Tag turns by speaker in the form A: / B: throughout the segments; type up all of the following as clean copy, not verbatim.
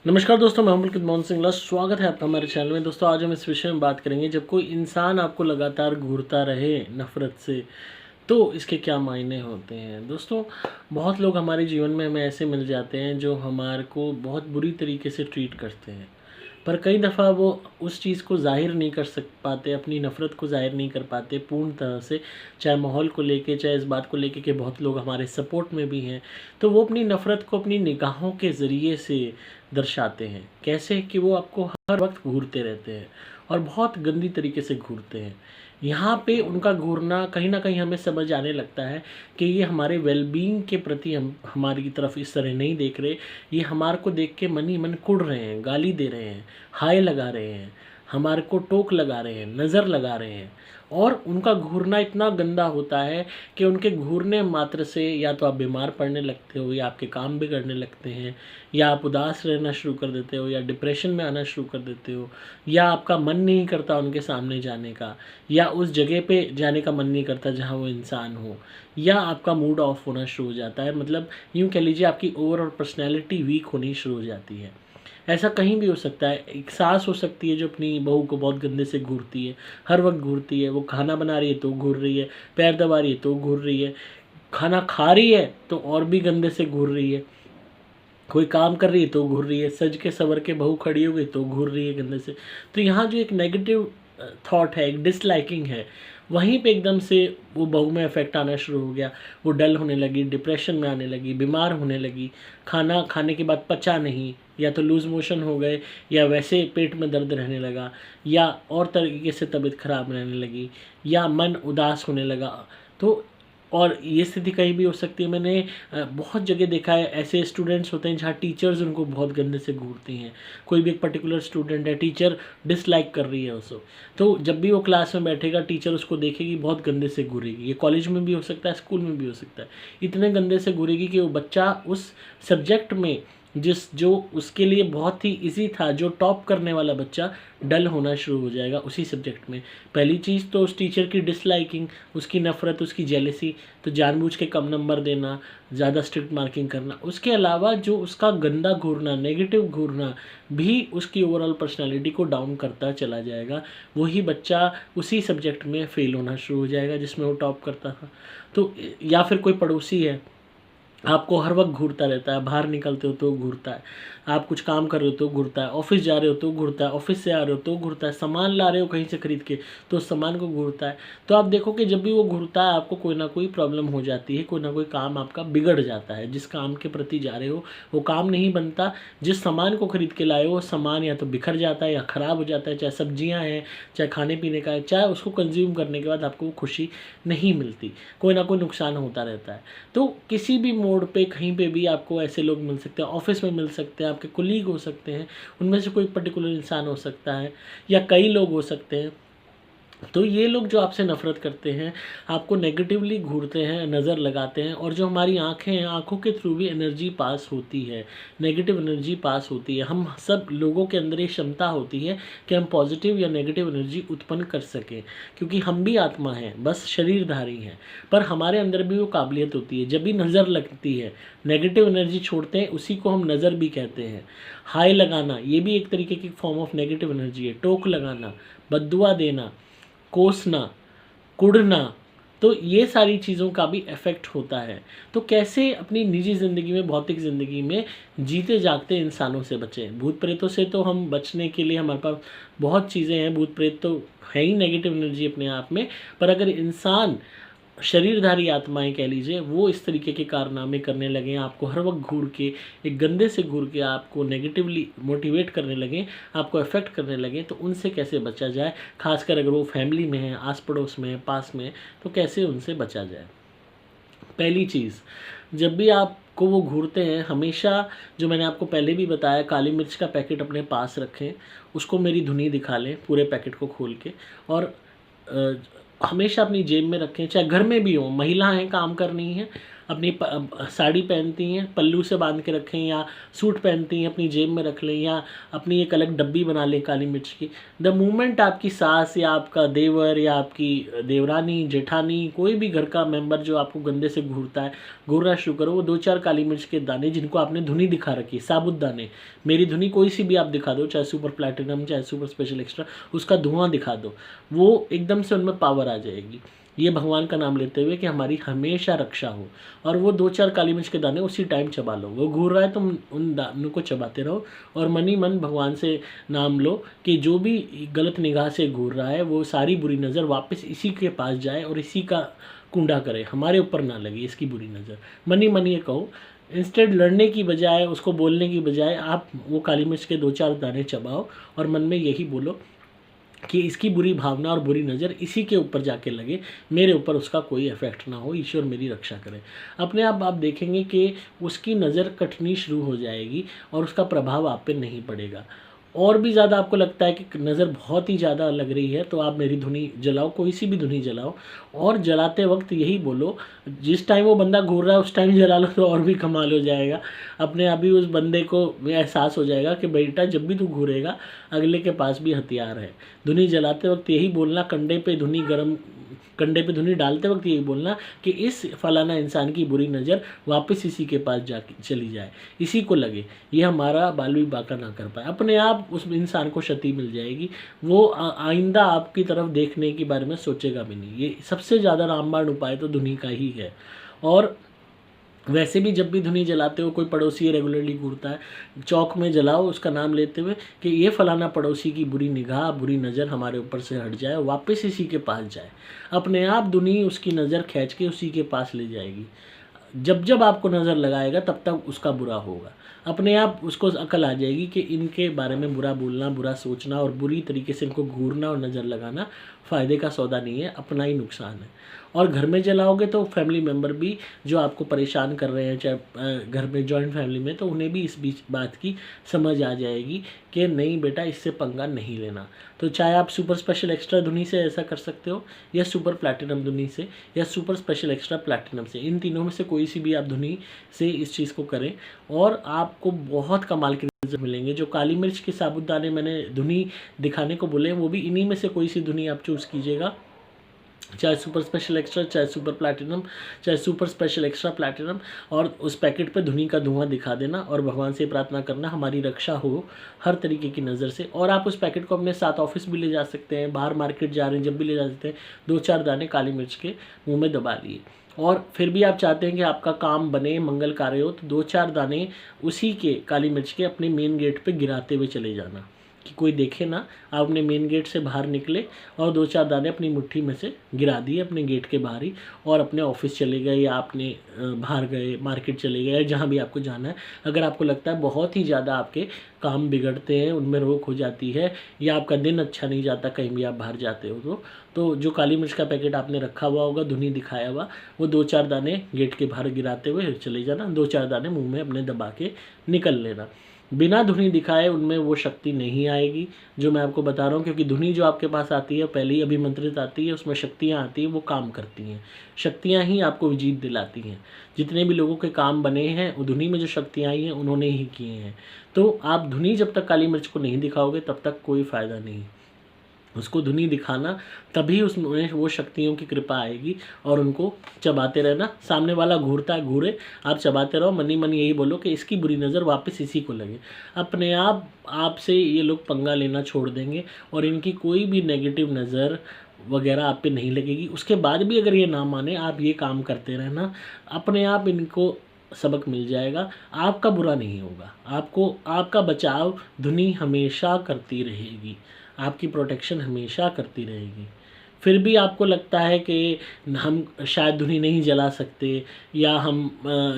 A: नमस्कार दोस्तों, मैं हूं पुलकित मोहन सिंगला। स्वागत है आपका हमारे चैनल में। दोस्तों आज हम इस विषय में बात करेंगे, जब कोई इंसान आपको लगातार घूरता रहे नफ़रत से तो इसके क्या मायने होते हैं। दोस्तों बहुत लोग हमारे जीवन में हमें ऐसे मिल जाते हैं जो हमारे को बहुत बुरी तरीके से ट्रीट करते हैं, पर कई दफ़ा वो उस चीज़ को ज़ाहिर नहीं कर सक पाते, अपनी नफ़रत को ज़ाहिर नहीं कर पाते पूर्ण तरह से, चाहे माहौल को लेके, चाहे इस बात को लेके कि बहुत लोग हमारे सपोर्ट में भी हैं। तो वो अपनी नफ़रत को अपनी निगाहों के ज़रिए से दर्शाते हैं। कैसे कि वो आपको हर वक्त घूरते रहते हैं और बहुत गंदी तरीके से घूरते हैं। यहाँ पे उनका घूरना कहीं न कहीं हमें समझ आने लगता है कि ये हमारे वेलबींग के प्रति हमारी तरफ इस तरह नहीं देख रहे। ये हमारे को देख के मन ही मन कुढ़ रहे हैं, गाली दे रहे हैं, हाय लगा रहे हैं, हमारे को टोक लगा रहे हैं, नज़र लगा रहे हैं। और उनका घूरना इतना गंदा होता है कि उनके घूरने मात्र से या तो आप बीमार पड़ने लगते हो, या आपके काम बिगड़ने लगते हैं, या आप उदास रहना शुरू कर देते हो, या डिप्रेशन में आना शुरू कर देते हो, या आपका मन नहीं करता उनके सामने जाने का, या उस जगह पे जाने का मन नहीं करता जहाँ वो इंसान हो, या आपका मूड ऑफ होना शुरू हो जाता है। मतलब यूँ कह लीजिए आपकी ओवरऑल पर्सनैलिटी वीक होनी शुरू हो जाती है। ऐसा कहीं भी हो सकता है। एक सास हो सकती है जो अपनी बहू को बहुत गंदे से घूरती है, हर वक्त घूरती है। वो खाना बना रही है तो घूर रही है, पैर दबा रही है तो घूर रही है, खाना खा रही है तो और भी गंदे से घूर रही है, कोई काम कर रही है तो घूर रही है, सज के सवर के बहू खड़ी हो गई तो घूर रही है गंदे से। तो यहाँ जो एक नेगेटिव थॉट है, एक डिसलाइकिंग है, वहीं पे एकदम से वो बहू में इफ़ेक्ट आना शुरू हो गया। वो डल होने लगी, डिप्रेशन में आने लगी, बीमार होने लगी, खाना खाने के बाद पचा नहीं, या तो लूज़ मोशन हो गए, या वैसे पेट में दर्द रहने लगा, या और तरीके से तबीयत ख़राब रहने लगी, या मन उदास होने लगा। तो और ये स्थिति कहीं भी हो सकती है। मैंने बहुत जगह देखा है, ऐसे स्टूडेंट्स होते हैं जहाँ टीचर्स उनको बहुत गंदे से घूरती हैं। कोई भी एक पर्टिकुलर स्टूडेंट है, टीचर डिसलाइक कर रही है उसको, तो जब भी वो क्लास में बैठेगा टीचर उसको देखेगी बहुत गंदे से घूरेगी। ये कॉलेज में भी हो सकता है, स्कूल में भी हो सकता है। इतने गंदे से घूरेगी कि वो बच्चा उस सब्जेक्ट में जो उसके लिए बहुत ही इजी था, जो टॉप करने वाला बच्चा, डल होना शुरू हो जाएगा उसी सब्जेक्ट में। पहली चीज़ तो उस टीचर की डिसलाइकिंग, उसकी नफ़रत, उसकी जेलसी, तो जानबूझ के कम नंबर देना, ज़्यादा स्ट्रिक्ट मार्किंग करना। उसके अलावा जो उसका गंदा घूरना, नेगेटिव घूरना भी उसकी ओवरऑल पर्सनालिटी को डाउन करता चला जाएगा। वही बच्चा उसी सब्जेक्ट में फ़ेल होना शुरू हो जाएगा जिसमें वो टॉप करता था। तो या फिर कोई पड़ोसी है, आपको हर वक्त घूरता रहता है, बाहर निकलते हो तो घूरता है, आप कुछ काम कर रहे हो तो घूरता है, ऑफिस जा रहे हो तो घूरता है, ऑफिस से आ रहे हो तो घूरता है, सामान ला रहे हो कहीं से खरीद के तो उस सामान को घूरता है। तो आप देखो कि जब भी वो घूरता है आपको कोई ना कोई प्रॉब्लम हो जाती है, कोई ना कोई काम आपका बिगड़ जाता है। जिस काम के प्रति जा रहे हो वो काम नहीं बनता, जिस सामान को खरीद के लाए हो वो सामान या तो बिखर जाता है या ख़राब हो जाता है, चाहे सब्जियाँ हैं, चाहे खाने पीने का है, चाहे उसको कंज्यूम करने के बाद आपको खुशी नहीं मिलती, कोई ना कोई नुकसान होता रहता है। तो किसी भी मोड़ पे कहीं पे भी आपको ऐसे लोग मिल सकते हैं, ऑफिस में मिल सकते हैं, आपके कुलीग हो सकते हैं, उनमें से कोई पर्टिकुलर इंसान हो सकता है, या कई लोग हो सकते हैं। तो ये लोग जो आपसे नफ़रत करते हैं, आपको नेगेटिवली घूरते हैं, नज़र लगाते हैं, और जो हमारी आँखें हैं, आँखों के थ्रू भी एनर्जी पास होती है, नेगेटिव एनर्जी पास होती है। हम सब लोगों के अंदर ये क्षमता होती है कि हम पॉजिटिव या नेगेटिव एनर्जी उत्पन्न कर सकें, क्योंकि हम भी आत्मा हैं, बस शरीरधारी हैं, पर हमारे अंदर भी वो काबिलियत होती है। जब भी नज़र लगती है, नेगेटिव एनर्जी छोड़ते हैं, उसी को हम नज़र भी कहते हैं। हाय लगाना, ये भी एक तरीके की फॉर्म ऑफ नेगेटिव एनर्जी है। टोक लगाना, बद्दुआ देना, कोसना, कुढ़ना, तो ये सारी चीज़ों का भी इफ़ेक्ट होता है। तो कैसे अपनी निजी ज़िंदगी में, भौतिक ज़िंदगी में जीते जागते इंसानों से बचें। भूत प्रेतों से तो हम बचने के लिए हमारे पास बहुत चीज़ें हैं। भूत प्रेत तो है ही नेगेटिव एनर्जी अपने आप में, पर अगर इंसान, शरीरधारी आत्माएं कह लीजिए, वो इस तरीके के कारनामे करने लगें, आपको हर वक्त घूर के, एक गंदे से घूर के आपको नेगेटिवली मोटिवेट करने लगें, आपको अफेक्ट करने लगें, तो उनसे कैसे बचा जाए। खासकर अगर वो फैमिली में है, आस पड़ोस में है, पास में, तो कैसे उनसे बचा जाए। पहली चीज़, जब भी आपको वो घूरते हैं, हमेशा, जो मैंने आपको पहले भी बताया, काली मिर्च का पैकेट अपने पास रखें, उसको मेरी धुनी दिखा लें पूरे पैकेट को खोल के, और हमेशा अपनी जेब में रखें। चाहे घर में भी हो, महिला हैं, काम कर रही हैं, अपनी साड़ी पहनती हैं पल्लू से बांध के रखें, या सूट पहनती हैं अपनी जेब में रख लें, या अपनी एक अलग डब्बी बना लें काली मिर्च की। द मोमेंट आपकी सास या आपका देवर या आपकी देवरानी जेठानी कोई भी घर का मेंबर जो आपको गंदे से घूरना शुरू करो, वो 2-4 काली मिर्च के दाने जिनको आपने धुनी दिखा रखी है, साबुत दाने, मेरी धुनी कोई सी भी आप दिखा दो, चाहे सुपर प्लैटिनम चाहे सुपर स्पेशल एक्स्ट्रा, उसका धुआं दिखा दो, वो एकदम से उनमें पावर आ जाएगी। ये भगवान का नाम लेते हुए कि हमारी हमेशा रक्षा हो। और वो 2-4 काली मिर्च के दाने उसी टाइम चबा लो, वो घूर रहा है तुम उन दानों को चबाते रहो और मन ही मन भगवान से नाम लो कि जो भी गलत निगाह से घूर रहा है वो सारी बुरी नज़र वापस इसी के पास जाए और इसी का कूंडा करे, हमारे ऊपर ना लगे इसकी बुरी नज़र। मन ही मन ये कहो, इंस्टेड लड़ने की बजाय, उसको बोलने की बजाय आप वो काली मिर्च के 2-4 दाने चबाओ और मन में यही बोलो कि इसकी बुरी भावना और बुरी नज़र इसी के ऊपर जाके लगे, मेरे ऊपर उसका कोई इफेक्ट ना हो, ईश्वर मेरी रक्षा करे। अपने आप देखेंगे कि उसकी नज़र कटनी शुरू हो जाएगी और उसका प्रभाव आप पे नहीं पड़ेगा। और भी ज़्यादा आपको लगता है कि नज़र बहुत ही ज़्यादा लग रही है तो आप मेरी धुनी जलाओ, कोई सी भी धुनी जलाओ, और जलाते वक्त यही बोलो, जिस टाइम वो बंदा घूर रहा है उस टाइम जला लो तो और भी कमाल हो जाएगा। अपने आप ही उस बंदे को एहसास हो जाएगा कि बेटा जब भी तू घूरेगा अगले के पास भी हथियार है। धुनी जलाते वक्त यही बोलना, कंडे पे धुनी डालते वक्त यही बोलना कि इस फलाना इंसान की बुरी नज़र वापस इसी के पास जा चली जाए, इसी को लगे, ये हमारा बाल भी बाका ना कर पाए। अपने आप उस इंसान को क्षति मिल जाएगी, वो आइंदा आपकी तरफ देखने के बारे में सोचेगा भी नहीं। ये सबसे ज़्यादा रामबाण उपाय तो धुनी का ही है। और वैसे भी जब भी धुनी जलाते हो, कोई पड़ोसी रेगुलरली घूरता है, चौक में जलाओ उसका नाम लेते हुए कि ये फलाना पड़ोसी की बुरी निगाह बुरी नज़र हमारे ऊपर से हट जाए, वापस इसी के पास जाए। अपने आप धुनी उसकी नज़र खींच के उसी के पास ले जाएगी। जब जब आपको नज़र लगाएगा तब तक उसका बुरा होगा। अपने आप उसको अकल आ जाएगी कि इनके बारे में बुरा बोलना, बुरा सोचना और बुरी तरीके से इनको घूरना और नज़र लगाना फ़ायदे का सौदा नहीं है, अपना ही नुकसान है। और घर में जलाओगे तो फैमिली मेम्बर भी जो आपको परेशान कर रहे हैं, चाहे घर में जॉइंट फैमिली में, तो उन्हें भी इस बीच बात की समझ आ जाएगी कि नहीं बेटा इससे पंगा नहीं लेना। तो चाहे आप सुपर स्पेशल एक्स्ट्रा धुनी से ऐसा कर सकते हो, या सुपर प्लैटिनम धुनी से, या सुपर स्पेशल एक्स्ट्रा प्लैटिनम से, इन तीनों में से कोई सी भी आप धुनी से इस चीज़ को करें और आपको बहुत कमाल के रिजल्ट मिलेंगे। जो काली मिर्च के साबुत दाने मैंने धुनी दिखाने को बोले, वो भी इन्हीं में से कोई सी धुनी आप चूज़ कीजिएगा, चाहे सुपर स्पेशल एक्स्ट्रा, चाहे सुपर प्लैटिनम, चाहे सुपर स्पेशल एक्स्ट्रा प्लैटिनम, और उस पैकेट पे धुनी का धुआं दिखा देना और भगवान से प्रार्थना करना हमारी रक्षा हो हर तरीके की नज़र से। और आप उस पैकेट को अपने साथ ऑफिस भी ले जा सकते हैं, बाहर मार्केट जा रहे हैं जब भी ले जा सकते हैं, 2-4 दाने काली मिर्च के मुँह में दबा लिए। और फिर भी आप चाहते हैं कि आपका काम बने, मंगल कार्य हो, तो 2-4 दाने उसी के काली मिर्च के अपने मेन गेट पे गिराते हुए चले जाना कि कोई देखे ना। आप अपने मेन गेट से बाहर निकले और 2-4 दाने अपनी मुट्ठी में से गिरा दिए अपने गेट के बाहर ही, और अपने ऑफिस चले गए या आपने बाहर गए, मार्केट चले गए, जहाँ भी आपको जाना है। अगर आपको लगता है बहुत ही ज़्यादा आपके काम बिगड़ते हैं, उनमें रोक हो जाती है, या आपका दिन अच्छा नहीं जाता कहीं भी आप बाहर जाते हो, तो जो काली मिर्च का पैकेट आपने रखा हुआ होगा धुनी दिखाया हुआ, वो 2-4 दाने गेट के बाहर गिराते हुए चले जाना, 2-4 दाने मुँह में अपने दबा के निकल लेना। बिना धुनी दिखाए उनमें वो शक्ति नहीं आएगी जो मैं आपको बता रहा हूँ, क्योंकि धुनी जो आपके पास आती है पहले ही अभिमंत्रित आती है, उसमें शक्तियाँ आती हैं, वो काम करती हैं। शक्तियाँ ही आपको जीत दिलाती हैं। जितने भी लोगों के काम बने हैं वो धुनी में जो शक्तियाँ आई हैं उन्होंने ही किए हैं। तो आप धुनी जब तक काली मिर्च को नहीं दिखाओगे तब तक कोई फ़ायदा नहीं। उसको धुनी दिखाना, तभी उसमें वो शक्तियों की कृपा आएगी और उनको चबाते रहना। सामने वाला घूरता है घूरे, आप चबाते रहो, मन ही मन यही बोलो कि इसकी बुरी नज़र वापस इसी को लगे। अपने आप आपसे ये लोग पंगा लेना छोड़ देंगे और इनकी कोई भी नेगेटिव नज़र वगैरह आप पे नहीं लगेगी। उसके बाद भी अगर ये ना माने, आप ये काम करते रहना, अपने आप इनको सबक मिल जाएगा, आपका बुरा नहीं होगा। आपको आपका बचाव धुनी हमेशा करती रहेगी, आपकी प्रोटेक्शन हमेशा करती रहेगी। फिर भी आपको लगता है कि हम शायद धुनी नहीं जला सकते, या हम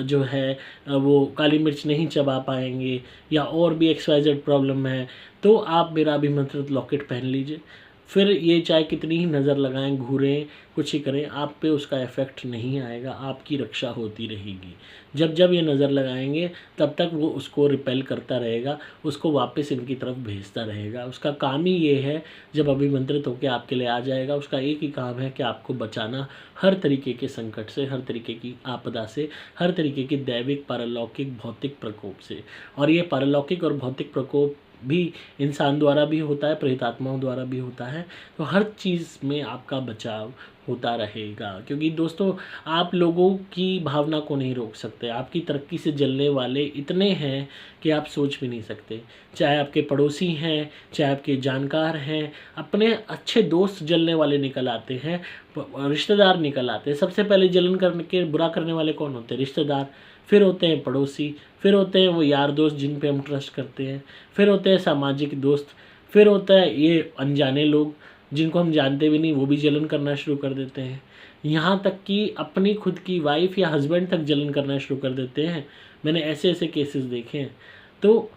A: जो है वो काली मिर्च नहीं चबा पाएंगे, या और भी XYZ प्रॉब्लम है, तो आप मेरा अभिमंत्रित लॉकेट पहन लीजिए। फिर ये चाहे कितनी ही नज़र लगाएं, घूरें, कुछ ही करें, आप पे उसका इफ़ेक्ट नहीं आएगा, आपकी रक्षा होती रहेगी। जब जब ये नज़र लगाएंगे तब तक वो उसको रिपेल करता रहेगा, उसको वापस इनकी तरफ भेजता रहेगा। उसका काम ही ये है, जब अभिमंत्रित होकर आपके लिए आ जाएगा, उसका एक ही काम है कि आपको बचाना हर तरीके के संकट से, हर तरीके की आपदा से, हर तरीके की दैविक, पारलौकिक, भौतिक प्रकोप से। और ये पारलौकिक और भौतिक प्रकोप भी इंसान द्वारा भी होता है, प्रेतात्माओं द्वारा भी होता है। तो हर चीज़ में आपका बचाव होता रहेगा, क्योंकि दोस्तों आप लोगों की भावना को नहीं रोक सकते। आपकी तरक्की से जलने वाले इतने हैं कि आप सोच भी नहीं सकते। चाहे आपके पड़ोसी हैं, चाहे आपके जानकार हैं, अपने अच्छे दोस्त जलने वाले निकल आते हैं, रिश्तेदार निकल आते हैं। सबसे पहले जलन करने के बुरा करने वाले कौन होते हैं? रिश्तेदार। फिर होते हैं पड़ोसी, फिर होते हैं वो यार दोस्त जिन पे हम ट्रस्ट करते हैं, फिर होते हैं सामाजिक दोस्त, फिर होता है ये अनजाने लोग जिनको हम जानते भी नहीं, वो भी जलन करना शुरू कर देते हैं। यहाँ तक कि अपनी खुद की वाइफ या हस्बैंड तक जलन करना शुरू कर देते हैं। मैंने ऐसे ऐसे केसेस देखे हैं। तो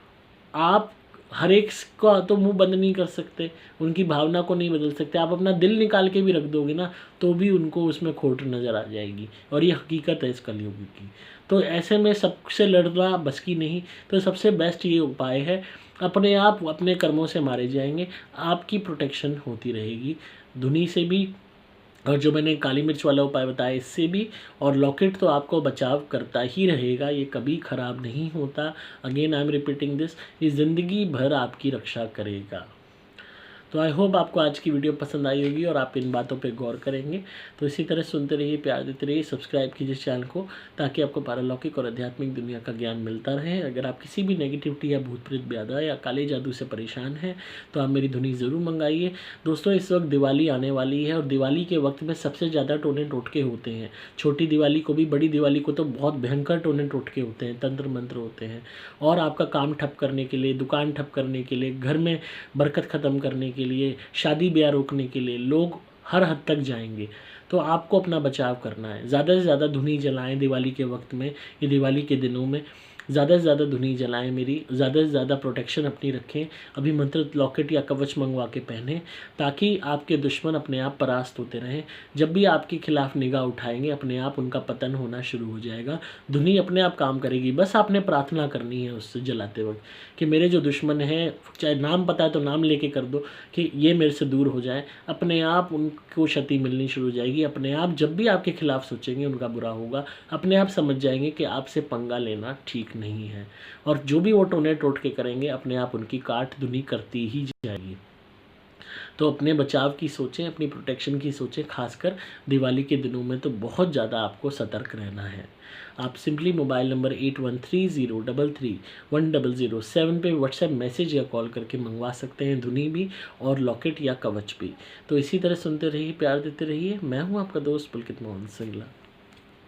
A: आप हर एक का तो मुंह बंद नहीं कर सकते, उनकी भावना को नहीं बदल सकते। आप अपना दिल निकाल के भी रख दोगे ना, तो भी उनको उसमें खोट नज़र आ जाएगी, और ये हकीकत है इस कलयुग की। तो ऐसे में सबसे लड़ना बस की नहीं। तो सबसे बेस्ट ये उपाय है, अपने आप अपने कर्मों से मारे जाएंगे, आपकी प्रोटेक्शन होती रहेगी धुनी से भी, और जो मैंने काली मिर्च वाला उपाय बताया इससे भी। और लॉकेट तो आपको बचाव करता ही रहेगा, ये कभी ख़राब नहीं होता। Again I am repeating this, ये ज़िंदगी भर आपकी रक्षा करेगा। तो आई होप आपको आज की वीडियो पसंद आई होगी और आप इन बातों पे गौर करेंगे। तो इसी तरह सुनते रहिए, प्यार देते रहिए, सब्सक्राइब कीजिए चैनल को, ताकि आपको पारलौकिक और आध्यात्मिक दुनिया का ज्ञान मिलता रहे। अगर आप किसी भी नेगेटिविटी या भूत प्रेत ब्यादा या काले जादू से परेशान हैं तो आप मेरी धुनी ज़रूर मंगाइए। दोस्तों इस वक्त दिवाली आने वाली है, और दिवाली के वक्त में सबसे ज़्यादा टोने टोटके होते हैं। छोटी दिवाली को भी, बड़ी दिवाली को तो बहुत भयंकर टोने टोटके होते हैं, तंत्र मंत्र होते हैं। और आपका काम ठप करने के लिए, दुकान ठप करने के लिए, घर में बरकत ख़त्म करने के लिए, शादी ब्याह रोकने के लिए लोग हर हद तक जाएंगे। तो आपको अपना बचाव करना है। ज़्यादा से ज़्यादा धुनी जलाएं दिवाली के वक्त में, ये दिवाली के दिनों में ज़्यादा से ज़्यादा धुनी जलाएं मेरी, ज़्यादा से ज़्यादा प्रोटेक्शन अपनी रखें। अभिमंत्रित लॉकेट या कवच मंगवा के पहनें, ताकि आपके दुश्मन अपने आप परास्त होते रहें। जब भी आपके खिलाफ निगाह उठाएंगे, अपने आप उनका पतन होना शुरू हो जाएगा। धुनी अपने आप काम करेगी, बस आपने प्रार्थना करनी है उससे जलाते वक्त कि मेरे जो दुश्मन हैं, चाहे नाम पता है तो नाम लेके कर दो कि ये मेरे से दूर हो जाए। अपने आप उनको क्षति मिलनी शुरू हो जाएगी। अपने आप जब भी आपके खिलाफ सोचेंगे उनका बुरा होगा, अपने आप समझ जाएंगे कि आपसे पंगा लेना ठीक नहीं है। और जो भी वो टोने टोटके करेंगे, अपने आप उनकी काट धुनी करती ही जाएगी। तो अपने बचाव की सोचें, अपनी प्रोटेक्शन की सोचें। खासकर दिवाली के दिनों में तो बहुत ज़्यादा आपको सतर्क रहना है। आप सिंपली मोबाइल नंबर 8130331007 पे व्हाट्सएप मैसेज या कॉल करके मंगवा सकते हैं धुनी भी, और लॉकेट या कवच भी। तो इसी तरह सुनते रहिए, प्यार देते रहिए। मैं हूँ आपका दोस्त पुलकित मोहन सिंगला।